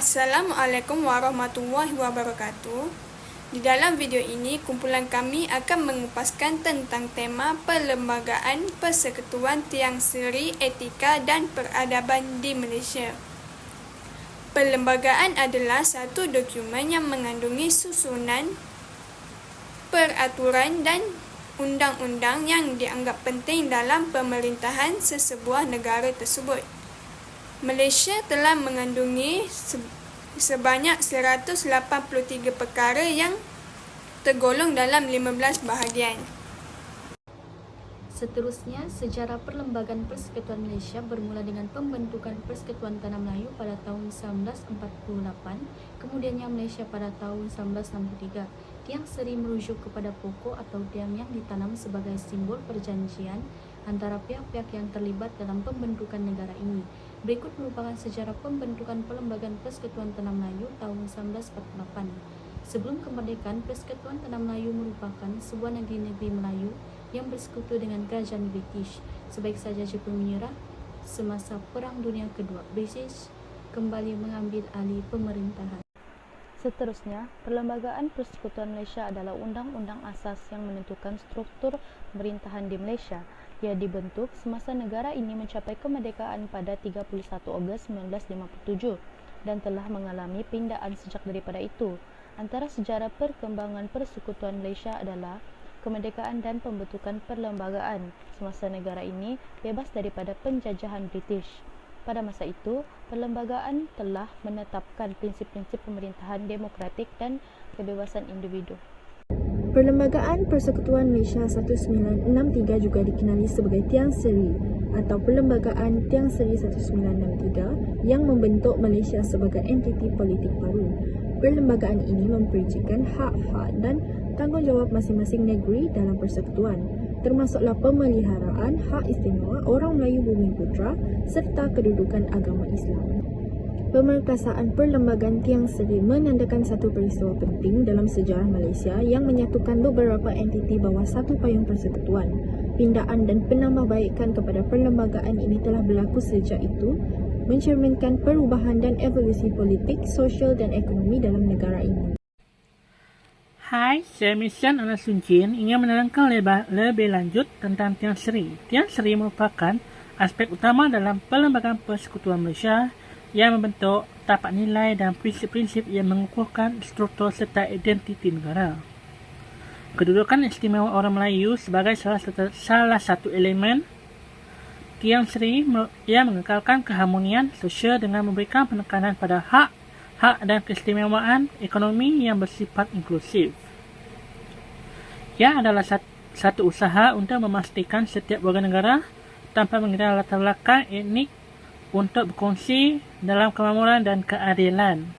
Assalamualaikum warahmatullahi wabarakatuh. Di dalam video ini, kumpulan kami akan mengupaskan tentang tema Perlembagaan Persekutuan Tiang Seri Etika dan Peradaban di Malaysia. Perlembagaan adalah satu dokumen yang mengandungi susunan peraturan dan undang-undang yang dianggap penting dalam pemerintahan sesebuah negara tersebut. Malaysia telah mengandungi sebanyak 183 perkara yang tergolong dalam 15 bahagian. Seterusnya, sejarah perlembagaan Persekutuan Malaysia bermula dengan pembentukan Persekutuan Tanah Melayu pada tahun 1948, kemudiannya Malaysia pada tahun 1963. Tiang seri merujuk kepada pokok atau tiang yang ditanam sebagai simbol perjanjian antara pihak-pihak yang terlibat dalam pembentukan negara ini. Berikut merupakan sejarah pembentukan Perlembagaan Persekutuan Tanah Melayu tahun 1948. Sebelum kemerdekaan, Persekutuan Tanah Melayu merupakan sebuah negeri-negeri Melayu yang bersekutu dengan kerajaan British. Sebaik saja Jepun menyerah semasa Perang Dunia Kedua, British kembali mengambil alih pemerintahan. Seterusnya, Perlembagaan Persekutuan Malaysia adalah undang-undang asas yang menentukan struktur pemerintahan di Malaysia. Ia dibentuk semasa negara ini mencapai kemerdekaan pada 31 Ogos 1957 dan telah mengalami pindaan sejak daripada itu. Antara sejarah perkembangan Persekutuan Malaysia adalah kemerdekaan dan pembentukan perlembagaan semasa negara ini bebas daripada penjajahan British. Pada masa itu, perlembagaan telah menetapkan prinsip-prinsip pemerintahan demokratik dan kebebasan individu. Perlembagaan Persekutuan Malaysia 1963 juga dikenali sebagai Tiang Seri atau Perlembagaan Tiang Seri 1963 yang membentuk Malaysia sebagai entiti politik baru. Perlembagaan ini memperincikan hak-hak dan tanggungjawab masing-masing negeri dalam persekutuan, termasuklah pemeliharaan hak istimewa orang Melayu Bumi Putra serta kedudukan agama Islam. Pemerkasaan Perlembagaan Tiang Seri menandakan satu peristiwa penting dalam sejarah Malaysia yang menyatukan beberapa entiti bawah satu payung persekutuan. Pindaan dan penambahbaikan kepada perlembagaan ini telah berlaku sejak itu, mencerminkan perubahan dan evolusi politik, sosial dan ekonomi dalam negara ini. Hai, saya Mission Ana Suncin ingin menerangkan lebih lanjut tentang Tiang Seri. Tiang Seri merupakan aspek utama dalam Perlembagaan Persekutuan Malaysia yang membentuk tapak nilai dan prinsip-prinsip yang mengukuhkan struktur serta identiti negara. Kedudukan istimewa orang Melayu sebagai salah satu elemen Tiang Seri yang mengekalkan keharmonian sosial dengan memberikan penekanan pada hak dan keistimewaan ekonomi yang bersifat inklusif. Ia adalah satu usaha untuk memastikan setiap warga negara tanpa mengira latar belakang etnik untuk berkongsi dalam kemakmuran dan keadilan.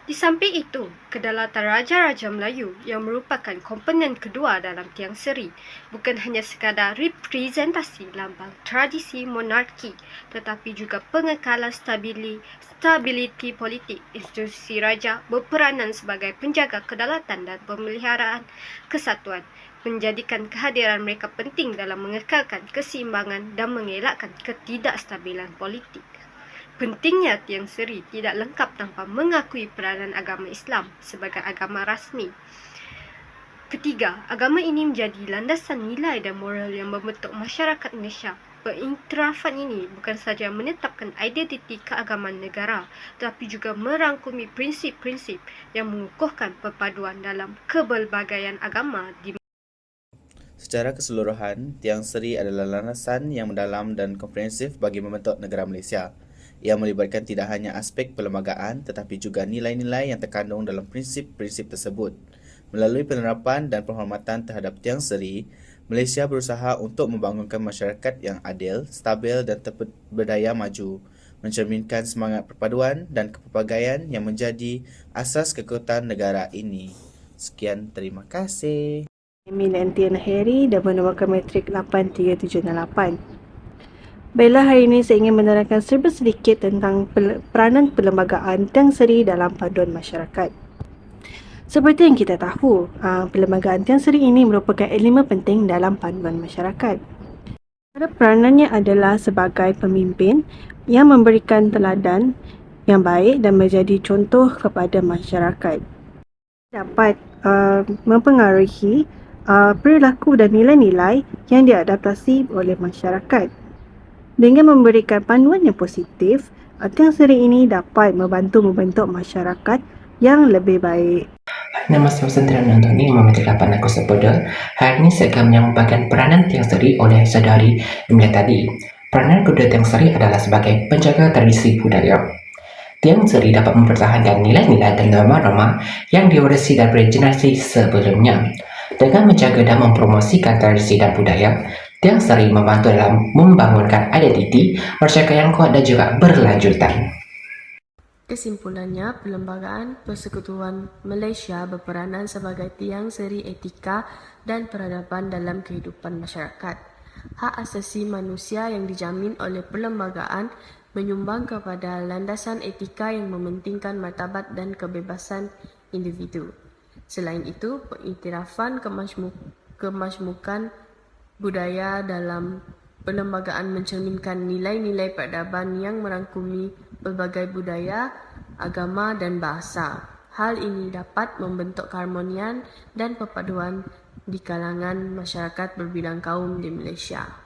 Di samping itu, kedaulatan Raja-Raja Melayu yang merupakan komponen kedua dalam Tiang Seri bukan hanya sekadar representasi lambang tradisi monarki tetapi juga pengekalan stabiliti politik. Institusi raja berperanan sebagai penjaga kedaulatan dan pemeliharaan kesatuan, menjadikan kehadiran mereka penting dalam mengekalkan keseimbangan dan mengelakkan ketidakstabilan politik. Pentingnya Tiang Seri tidak lengkap tanpa mengakui peranan agama Islam sebagai agama rasmi. Ketiga, agama ini menjadi landasan nilai dan moral yang membentuk masyarakat Malaysia. Pengiktirafan ini bukan sahaja menetapkan identiti keagamaan negara, tetapi juga merangkumi prinsip-prinsip yang mengukuhkan perpaduan dalam kepelbagaian agama di Secara keseluruhan, Tiang Seri adalah landasan yang mendalam dan komprehensif bagi membentuk negara Malaysia. Ia melibatkan tidak hanya aspek perlembagaan tetapi juga nilai-nilai yang terkandung dalam prinsip-prinsip tersebut. Melalui penerapan dan penghormatan terhadap Tiang Seri, Malaysia berusaha untuk membangunkan masyarakat yang adil, stabil dan berdaya maju, mencerminkan semangat perpaduan dan kepelbagaian yang menjadi asas kekuatan negara ini. Sekian, terima kasih. Emil Antiana Harry dan menamakan matrik 8378. Baiklah, hari ini saya ingin menerangkan sedikit tentang peranan perlembagaan Tiang Seri dalam paduan masyarakat. Seperti yang kita tahu, perlembagaan Tiang Seri ini merupakan elemen penting dalam paduan masyarakat. Peranannya adalah sebagai pemimpin yang memberikan teladan yang baik dan menjadi contoh kepada masyarakat. Dapat mempengaruhi perilaku dan nilai-nilai yang diadaptasi oleh masyarakat. Dengan memberikan panduan yang positif, tiang seri ini dapat membantu membentuk masyarakat yang lebih baik. Nama saya Sentran Antoni, memetik 8 aku sepeda. Hari ini saya akan menyampaikan peranan tiang seri oleh saudari Emilia tadi. Peranan kedua tiang seri adalah sebagai penjaga tradisi budaya. Tiang seri dapat mempertahankan nilai-nilai dan norma-norma yang diwarisi dari generasi sebelumnya. Dengan menjaga dan mempromosikan tradisi dan budaya, tiang seri membantu dalam membangunkan identiti masyarakat yang kuat dan juga berlanjutan. Kesimpulannya, Perlembagaan Persekutuan Malaysia berperanan sebagai tiang seri etika dan peradaban dalam kehidupan masyarakat. Hak asasi manusia yang dijamin oleh perlembagaan menyumbang kepada landasan etika yang mementingkan martabat dan kebebasan individu. Selain itu, pengiktirafan kemajmukan budaya dalam perlembagaan mencerminkan nilai-nilai peradaban yang merangkumi pelbagai budaya, agama dan bahasa. Hal ini dapat membentuk keharmonian dan perpaduan di kalangan masyarakat berbilang kaum di Malaysia.